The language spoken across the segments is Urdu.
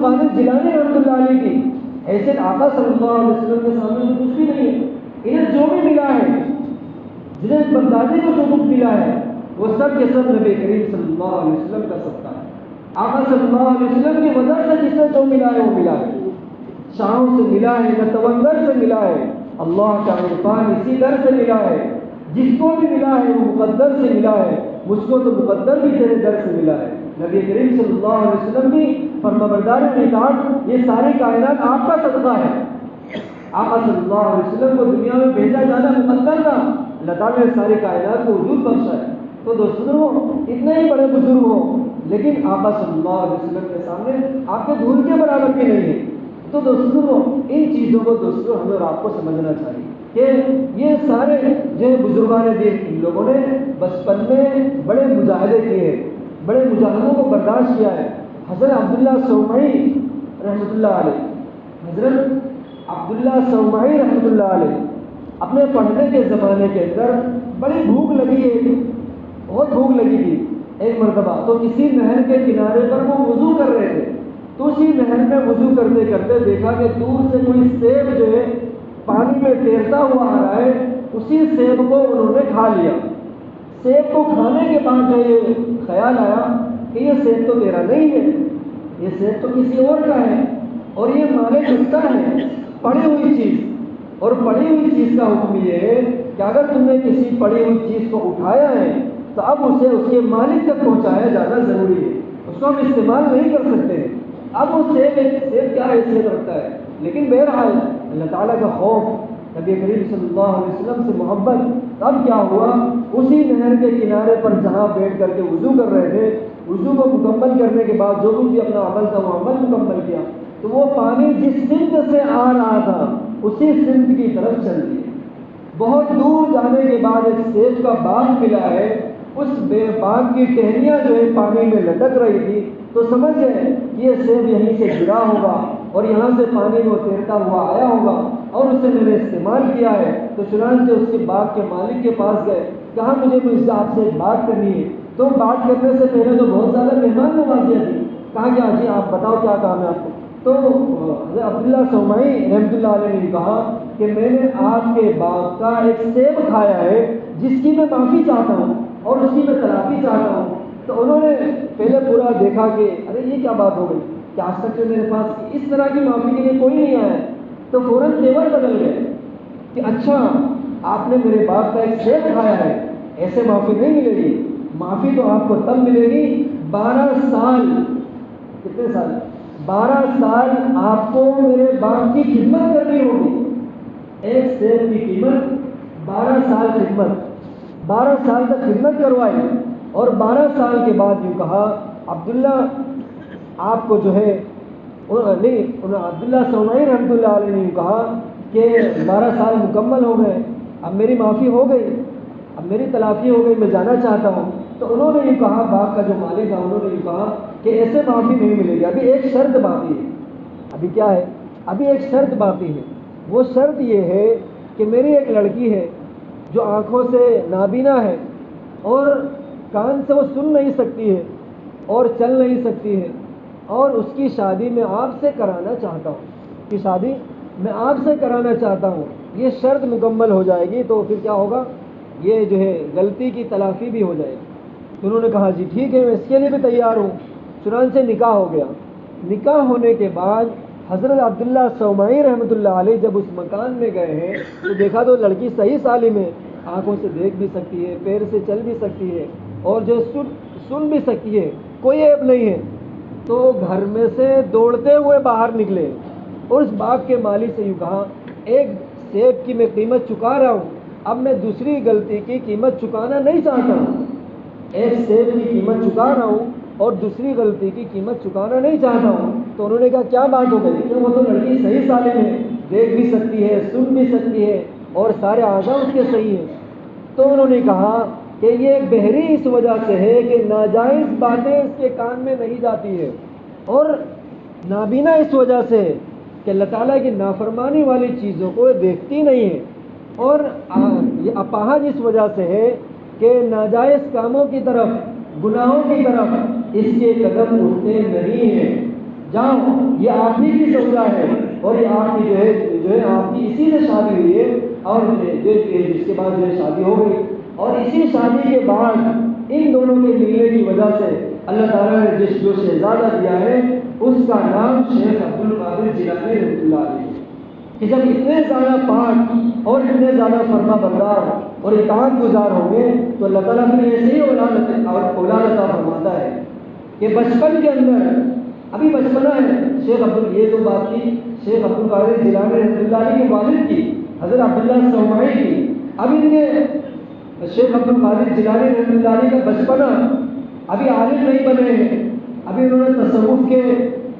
القادر جیلانی رحمۃ اللہ علیہ کی حیثیت آقا صلی اللہ علیہ وسلم کے سامنے تو کچھ بھی نہیں ہے. انہیں جو بھی ملا ہے، جنہیں بغدادی کو جو کچھ ملا ہے، وہ سب کے سب نبی کریم صلی اللہ علیہ وسلم کا صدقہ ہے. آقا صلی اللہ علیہ وسلم کی وجہ سے جسے جو ملا ہے وہ ملا ہے. شاہوں سے ملا ہے، نتوندر سے ملا ہے، اللہ کا عرفان اسی در سے ملا ہے. جس کو بھی ملا ہے وہ مقدر سے ملا ہے. مجھ کو تو مقدر بھی تیرے در سے ملا ہے. نبی کریم صلی اللہ علیہ وسلم کی فرمانبرداری اور اطاعت، یہ ساری کائنات آپ کا صدقہ ہے. آقا صلی اللہ علیہ وسلم کو دنیا میں بھیجا جانا مقدر تھا. اللہ تعالیٰ نے ساری کائنات کو وجود بخشا ہے. تو دوستوں، اتنے ہی بڑے بزرگ ہوں لیکن آقا صلی اللہ علیہ وسلم کے سامنے آپ کے دھول کے برابر بھی نہیں ہے. تو دوستوں، ان چیزوں کو دوستوں ہمیں اور آپ کو سمجھنا چاہیے کہ یہ سارے جو بزرگان دین، ان لوگوں نے بچپن میں بڑے مجاہدے کیے، بڑے مجاہدوں کو برداشت کیا ہے. حضرت عبداللہ صومعی رحمۃ اللہ علیہ، حضرت عبداللہ صومعی رحمۃ اللہ علیہ اپنے پڑھنے کے زمانے کے اندر بڑی بھوک لگی ہے، بہت بھوک لگی تھی. ایک مرتبہ تو کسی نہر کے کنارے پر وہ وضو کر رہے تھے. تو اسی نہر میں وضو کرتے کرتے دیکھا کہ دور سے کوئی سیب جو ہے پانی میں تیرتا ہوا آ رہا ہے. اسی سیب کو انہوں نے کھا لیا. سیب کو کھانے کے بعد جو یہ خیال آیا کہ یہ سیب تو تیرا نہیں ہے، یہ سیب تو کسی اور کا ہے، اور یہ مالے لگتا ہے پڑی ہوئی چیز. اور پڑی ہوئی چیز کا حکم یہ ہے کہ اگر تم نے کسی پڑی ہوئی چیز کو اٹھایا ہے تو اب اسے اس کے مالک تک پہنچایا جانا ضروری ہے. اس کو ہم استعمال نہیں کر سکتے. اب وہ سیب کیا حیثیت رکھتا ہے. لیکن بہرحال اللہ تعالیٰ کا خوف، نبی کریم صلی اللہ علیہ وسلم سے محبت، اب کیا ہوا، اسی نہر کے کنارے پر جہاں بیٹھ کر کے وضو کر رہے تھے، وضو کو مکمل کرنے کے بعد جو بھی اپنا عمل تھا وہ عمل مکمل کیا تو وہ پانی جس سمت سے آ رہا تھا اسی سمت کی طرف چل دیا. بہت دور جانے کے بعد ایک سیب کا باغ ملا ہے. اس باغ کی ٹہنیاں جو ہے پانی میں لٹک رہی تھی. تو سمجھ گئے یہ سیب یہیں سے گرا ہوگا اور یہاں سے پانی میں تیرتا ہوا آیا ہوگا اور اسے میں نے استعمال کیا ہے. تو چنانچہ اس کے باغ کے مالک کے پاس گئے، کہا مجھے مجھ سے آپ سے ایک بات کرنی ہے. تو بات کرنے سے پہلے تو بہت زیادہ مہمان نوازیاں تھی. کہا کہ جی آپ بتاؤ کیا کام ہے آپ کو. تو حضرت عبداللہ صومعی رحمۃ اللہ علیہ نے کہا کہ میں نے آپ کے باغ کا ایک سیب کھایا ہے جس کی میں معافی چاہتا ہوں اور اس کی میں تلافی چاہتا ہوں. تو انہوں نے پہلے پورا دیکھا کہ ارے یہ کیا بات ہو گئی کہ آج تک جو میرے پاس اس طرح کی معافی کے لیے کوئی نہیں آیا ہے. تو فوراً تیور بدل گئے کہ اچھا آپ نے میرے باغ کا ایک سیب کھایا ہے، ایسے معافی نہیں ملے گی. معافی تو آپ کو تب ملے گی 12 سال. کتنے سال؟ 12 سال آپ کو میرے باغ کی خدمت کرنی ہوگی. ایک سیب کی قیمت 12 سال خدمت. 12 سال تک خدمت کروائی اور 12 سال کے بعد یوں کہا عبداللہ آپ کو جو ہے عبداللہ صومعی رحمۃ اللہ علیہ نے یوں کہا کہ 12 سال مکمل ہو گئے، اب میری معافی ہو گئی، اب میری تلافی ہو گئی، میں جانا چاہتا ہوں. تو انہوں نے یہ کہا، باغ کا جو مالک تھا انہوں نے یہ کہا کہ ایسے معافی نہیں ملے گی، ابھی ایک شرط باقی ہے. ابھی کیا ہے؟ ابھی ایک شرط باقی ہے. وہ شرط یہ ہے کہ میری ایک لڑکی ہے جو آنکھوں سے نابینا ہے اور کان سے وہ سن نہیں سکتی ہے اور چل نہیں سکتی ہے، اور اس کی شادی میں آپ سے کرانا چاہتا ہوں. اس کی شادی میں آپ سے کرانا چاہتا ہوں. یہ شرط مکمل ہو جائے گی تو پھر کیا ہوگا، یہ جو ہے غلطی کی تلافی بھی ہو جائے گی. تو انہوں نے کہا جی ٹھیک ہے، میں اس کے لیے بھی تیار ہوں. چنانچہ نکاح ہو گیا. نکاح ہونے کے بعد حضرت عبداللہ صومعی رحمۃ اللہ علیہ جب اس مکان میں گئے ہیں تو دیکھا تو لڑکی صحیح سالم ہے، آنکھوں سے دیکھ بھی سکتی ہے، پیر سے چل بھی سکتی ہے اور جو سن بھی سکتی ہے، کوئی عیب نہیں ہے. تو گھر میں سے دوڑتے ہوئے باہر نکلے اور اس باغ کے مالی سے یوں کہا ایک سیب کی میں قیمت چکا رہا ہوں، اب میں دوسری غلطی کی قیمت چکانا نہیں چاہتا. ایک سیب کی قیمت چکا رہا ہوں اور دوسری غلطی کی قیمت چکانا نہیں چاہتا ہوں. تو انہوں نے کہا کیا بات ہو گئی؟ کہ وہ تو لڑکی صحیح سالم ہے، دیکھ بھی سکتی ہے، سن بھی سکتی ہے اور سارے اعضاء اس کے صحیح ہیں. تو انہوں نے کہا کہ یہ بہری اس وجہ سے ہے کہ ناجائز باتیں اس کے کان میں نہیں جاتی ہے، اور نابینا اس وجہ سے کہ اللہ تعالیٰ کی نافرمانی والی چیزوں کو دیکھتی نہیں ہے، اور یہ اپاہج اس وجہ سے ہے کہ ناجائز کاموں کی طرف، گناہوں کی طرف اس کے قدم اٹھتے نہیں ہیں. جاؤ یہ آپ ہی کی سودا ہے اور یہ آپ کی جو ہے آپ کی اسی سے شادی ہوئی ہے اور جس کے بعد جو ہے شادی ہو گئی اور اسی شادی کے بعد ان دونوں کے ملنے کی وجہ سے اللہ تعالیٰ نے جو شہزادہ دیا ہے اس کا نام شیخ عبد القادر جیلانی رحمۃ اللہ علیہ کہ جب اتنے زیادہ پاک اور اتنے زیادہ فرما بردار اور اطاعت گزار ہوں گے تو اللہ تعالیٰ پھر ایسے ہی اولاد عطا فرماتا ہے کہ بچپن کے اندر ابھی بچپنا ہے یہ تو بات تھی شیخ عبد القادر جیلانی رحمۃ اللہ علیہ کے والد کی حضرت عبداللہ سومائی کی. اب ان کے شیخ عبد القادر جیلانی رحمۃ اللہ علیہ کا بچپنا ابھی عالم نہیں بنے ہیں, ابھی انہوں نے تصوف کے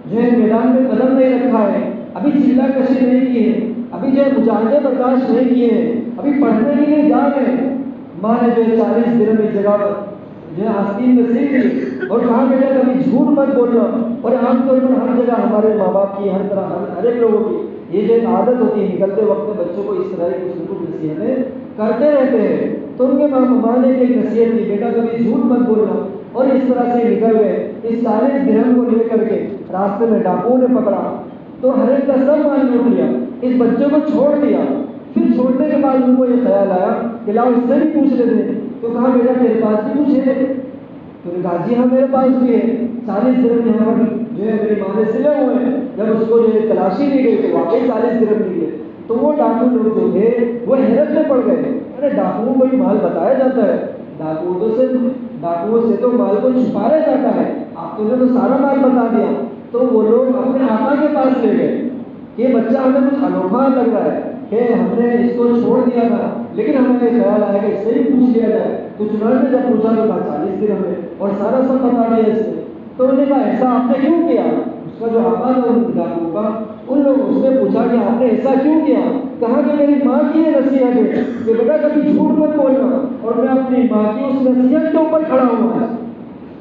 جو ہے میدان میں قدم نہیں رکھا ہے, ابھی چلا کشی نہیں کی ہے, ابھی جو ہے مجاہدے برداشت نہیں کیے ہیں, ابھی پڑھنے کے لیے جا رہے ہیں. ماں نے جو ہے 40 دن کی جگہ پر جو ہے آستین میں سیکھ لی اور کہا بیٹا کبھی جھوٹ مت بولنا. اور عام طور پر ہر جگہ ہمارے ماں باپ کی ہر طرح ہر ایک لوگوں کی یہ جو ایک عادت ہوتی ہے نکلتے وقت بچوں کو اس طرح کی کچھ نصیحتیں کرتے رہتے ہیں. تو ان کے ماں نے ایک نصیحت کی بیٹا کبھی جھوٹ مت بولنا, اور اس طرح سے نکل گئے. اس 40 درہم کو لے کر کے راستے میں ڈاکوؤں نے پکڑا تو ہر ایک کا سب مال لوٹ لیا, اس بچے کو چھوڑ دیا. پھر چھوڑنے کے بعد ان کو یہ خیال آیا کہ لاؤ اس سے بھی پوچھ لیتے. تو کہا بیٹا تیرے پاس بھی کچھ ہے؟ تو نے کہا جی ہاں میرے پاس بھی ہے. 40 درہم یہاں پر جو ہے میری ماں نے سلے ہوئے ہیں. جب اس کو جو ہے تلاشی لی گئی تو واقعی 40 درہم نکلے. تو وہ ڈاکو لوگ جو تھے وہ حیرت میں پڑ گئے. ارے ڈاکوؤں کو ہی مال بتایا جاتا ہے, ڈاکوؤں سے تو مال کو چھپایا جاتا ہے, آپ نے تو سارا مال بتا دیا. تو وہ لوگ اپنے آقا کے پاس لے گئے کہ یہ بچہ ہمیں کچھ انوکھا لگ رہا ہے کہ ہم نے اس کو چھوڑ دیا تھا, لیکن ہمیں یہ خیال آیا کہ اس سے ہی پوچھ لیا جائے. تو چنانچہ جب پوچھا تو کہا 40 درہم ہے اور سارا سب بتا دیا اس نے. تو انہوں نے کہا ایسا آپ نے کیوں کیا؟ اس کا جو آقا تھا ان ڈاکوؤں کا, ان لوگوں اس نے پوچھا کہ آپ نے ایسا کیوں کیا؟ کہا کہ میری ماں کی یہ نصیحت ہے کہ بیٹا کبھی جھوٹ مت بولنا, اور میں اپنی ماں کی اس نصیحت کے اوپر کھڑا ہوا.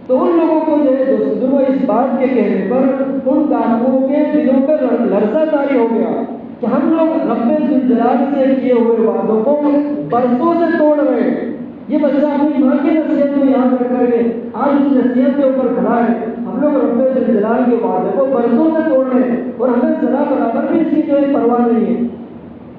تو ان لوگوں کو جو ہے دوستوں اس بات کے کہنے پر ان ڈاکوؤں کے دلوں پہ لرزہ طاری ہو گیا کہ ہم لوگ رب ذوالجلال سے کیے ہوئے وعدوں کو برسوں سے توڑ رہے ہیں. یہ بچہ اپنی ماں کی نصیحت کو یاد رکھ کر کے آج اس نصیحت کے اوپر کھڑا ہے. ہم لوگ رب ذوالجلال کے وعدے کو برسوں سے توڑ رہے ہیں اور ہمیں ذرا برابر بھی اس کی جو ہے پرواہ نہیں ہے.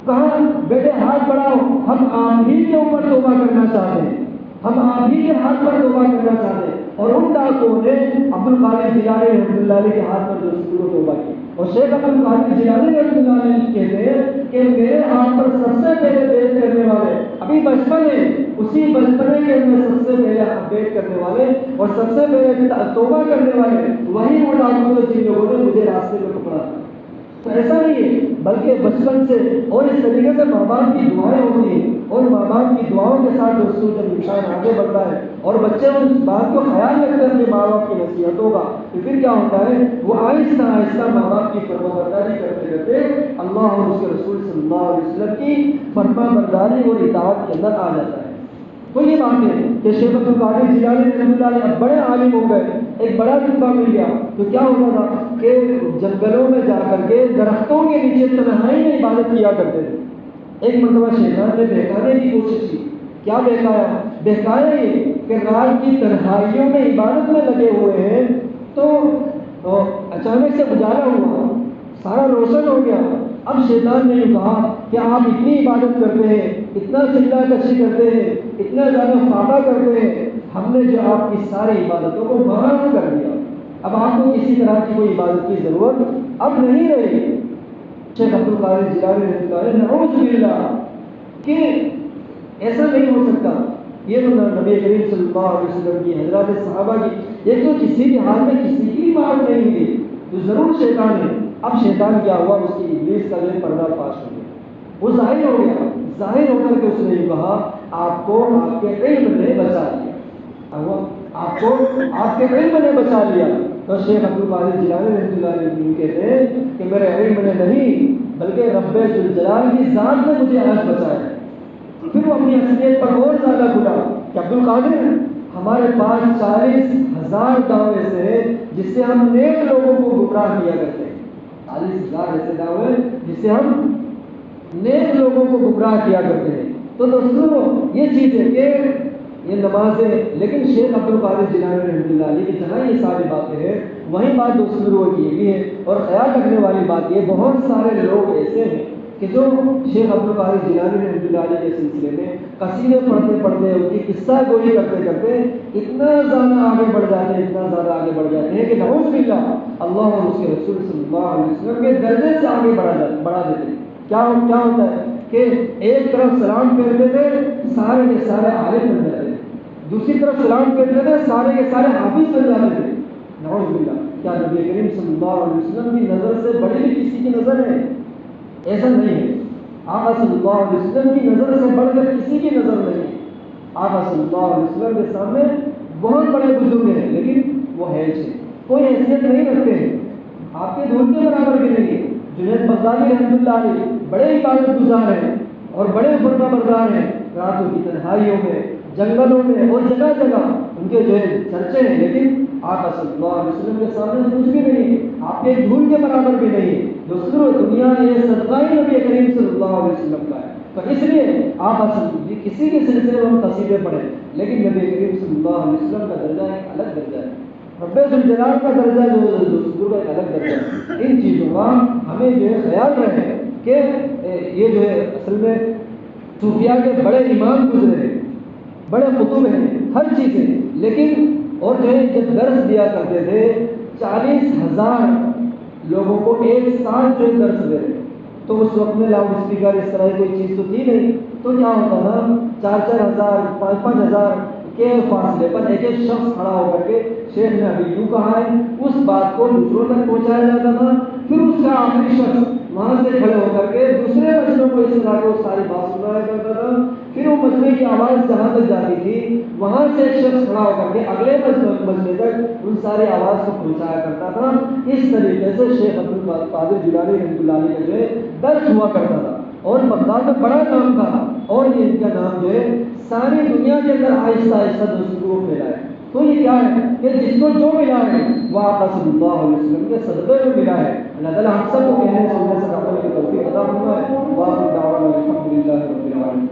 کہا بیٹے ہاتھ بڑھاؤ, ہم آپ ہی کے اوپر توبہ کرنا چاہتے ہیں, ہم آپ ہی کے ہاتھ پر توبہ کرنا چاہتے ہیں. اور ان ڈاکوؤں نے عبد القادر جیلانی رحمۃ اللہ علیہ کے ہاتھ پر جو توبہ کی. اور شیخ عبد القادر جیلانی رحمۃ اللہ علیہ کہتے ہیں کہ میرے ہاتھ پر سب سے پہلے بیعت کرنے والے ابھی بچپن ہے, اسی بچپنے کے اندر سب سے پہلے بیعت کرنے والے اور سب سے پہلے توبہ کرنے والے وہی وہ ڈاکو تھے جن لوگوں نے مجھے راستے میں پکڑا. تو ایسا نہیں ہے بلکہ بچپن سے اور اس طریقے سے ماں باپ کی دعائیں ہوتی ہیں, اور ماں باپ کی دعاؤں کے ساتھ دوستوں جب انسان آگے بڑھتا ہے اور بچے اس بات کو خیال رکھتے ہیں اپنے ماں باپ کی نصیحتوں کا, تو پھر کیا ہوتا ہے وہ آہستہ آہستہ ماں باپ کی فرما برداری کرتے کرتے اللہ اور اس کے رسول صلی اللہ علیہ وسلم کی فرما برداری اور اطاعت کے اندر آ جاتا ہے. تو یہ بات ہے کہ شیخ عبد القادر جیلانی رحمۃ اللہ علیہ بڑے عالم ہو گئے, ایک بڑا رتبہ مل گیا. تو کیا ہوتا تھا کہ جنگلوں میں جا کر کے درختوں کے نیچے تنہائی میں عبادت کیا کرتے تھے. ایک مرتبہ شیطان نے بہکانے کی کوشش کی. کیا بہکایا یہ کہ رات کی تنہائیوں میں عبادت میں لگے ہوئے ہیں تو اچانک سے اجالا ہوا, سارا روشن ہو گیا. اب شیطان نے یہ کہا کہ آپ اتنی عبادت کرتے ہیں, اتنا چلا کشی کرتے ہیں, اتنا زیادہ فاقہ کرتے ہیں, ہم نے جو آپ کی ساری عبادتوں کو معاف کر دیا, اب آپ کو کسی طرح کی کوئی عبادت کی ضرورت اب نہیں رہی. شیخ عبد القادر جیلانی رحمۃ اللہ علیہ نعوذ باللہ کہ ایسا نہیں ہو سکتا. یہ تو نبی کریم صلی اللہ علیہ وسلم کی حضرات صحابہ کی ایک تو کسی بھی حال میں کسی کی معاف نہیں ہوئی, تو ضرور شیطان ہے. اب شیطان کیا ہوا, اس کی ابلیس کا جو پردہ فاش ہو گیا, وہ ظاہر ہو گیا. ظاہر ہو کر کے اس نے یہ کہا آپ کو آپ کے علم نے بچا لیا, آپ کو آپ کے علم نے بچا لیا. تو شیخ عبد القادر جیلانی رحمۃ اللہ علیہ کہتے ہیں کہ میرے علم نے نہیں بلکہ رب ذوالجلال کی ذات نے مجھے آج بچایا. پھر وہ اپنی اصلیت پر اور زیادہ کھلا کہ عبد القادر ہمارے پاس 40,000 دعوے سے جس سے ہم نیک لوگوں کو گمراہ کیا کرتے ہیں. 40,000 ایسے دعوے جس سے ہم نیک لوگوں کو گمراہ کیا کرتے ہیں. تو دوستوں یہ چیز ہے کہ یہ نمازیں، لیکن شیخ عبد القادر جیلانی رحمۃ اللہ علیہ کی جہاں یہ ساری باتیں ہیں وہیں بات دوسری روز یہ بھی ہے، اور خیال رکھنے والی بات یہ بہت سارے لوگ ایسے ہیں کہ جو شیخ عبد القادر جیلانی رحمۃ اللہ علیہ کے سلسلے میں قصیدے پڑھتے پڑھتے ان کی قصہ گوئی کرتے کرتے اتنا زیادہ آگے بڑھ جاتے ہیں، اتنا زیادہ آگے بڑھ جاتے ہیں کہ نعوذ باللہ اللہ اور اس کے رسول صلی اللہ علیہ وسلم کے درجے سے آگے بڑھا دیتے ہیں۔ کیا ہوتا ہے کہ ایک طرف سلام پھیرتے تھے سارے کے سارے عالم بن جاتے تھے، دوسری طرف سلام پھیرتے تھے سارے کے سارے حافظ بن جاتے تھے، نعوذ باللہ۔ کیا نبی کریم صلی اللہ علیہ وسلم کی نظر سے بڑی بھی کسی کی نظر ہے؟ ایسا نہیں ہے۔ آقا صلی اللہ علیہ وسلم کی نظر سے بڑھ کر کسی کی نظر نہیں ہے۔ آقا صلی اللہ علیہ وسلم کے سامنے بہت بڑے بزرگ ہیں لیکن وہ ہے کوئی حیثیت نہیں رکھتے ہیں، آپ کے دھول کے برابر بھی نہیں ہے۔ جنید بغدادی رحمۃ اللہ علیہ بڑے عبادت گزار ہیں اور بڑے فرما بردار ہیں، راتوں کی تنہائیوں میں، جنگلوں میں اور جگہ جگہ ان کے جو ہے چرچے ہیں، لیکن آقا صلی اللہ علیہ وسلم کے سامنے کچھ بھی نہیں ہے، آپ کے دھول کے برابر بھی نہیں ہے۔ دوسروں دنیا یہ صدقہ ہی نبی کریم صلی اللہ علیہ وسلم کا ہے، تو اس لیے آپ کسی کے سلسلے میں ہم قصیدے پڑھیں، لیکن نبی کریم صلی اللہ علیہ وسلم کا درجہ ایک الگ درجہ ہے، رب ذوالجلال کا درجہ جو ہے ایک الگ درجہ ہے۔ ان چیزوں کا ہمیں جو ہے خیال رہے کہ یہ جو ہے اصل میں صوفیاء کے بڑے امام گزرے ہیں، بڑے قطب ہیں، ہر چیز ہے، لیکن اور جو ہے جب درس دیا کرتے تھے 40,000 لوگوں کو ایک ساتھ جو درس دے رہے، تو اس وقت میں لاؤڈ اسپیکر اس طرح کی کوئی چیز تو تھی نہیں، تو کیا ہوتا تھا 4-4 ہزار 5-5 ہزار کے فاصلے پر ایک ایک شخص کھڑا ہو کر کے شیخ نے ابھی یوں کہا ہے اس بات کو دوسروں تک پہنچایا جاتا تھا، پھر اس کا آخری شخص وہاں سے کھڑے ہو کر کے دوسرے مجلسوں کو اس طرح کو ساری بات سنایا کرتا تھا، پھر وہ مجلے کی آواز جہاں تک جاتی تھی وہاں سے ایک شخص کھڑا ہو کر کے اگلے مجلے تک ان ساری آواز کو پہنچایا کرتا تھا۔ اس طریقے سے شیخ عبد القادر جیلانی رحمۃ اللہ علیہ کا جو ہے درس ہوا کرتا تھا، اور بغداد میں بڑا نام تھا، اور یہ ان کا نام جو ہے ساری دنیا کے اندر آہستہ آہستہ دوسروں کو پھیلا ہے۔ تو یہ کیا ہے کہ جس کو جو ملا ہے وہ آقا صلی اللہ علیہ وسلم کے صدقے میں ملا ہے۔ اللہ تعالیٰ ہم سب کو کہنے سننے سے عمل کی توفیق عطا فرمائے۔ وآخر دعوانا الحمد للہ رب العالمین۔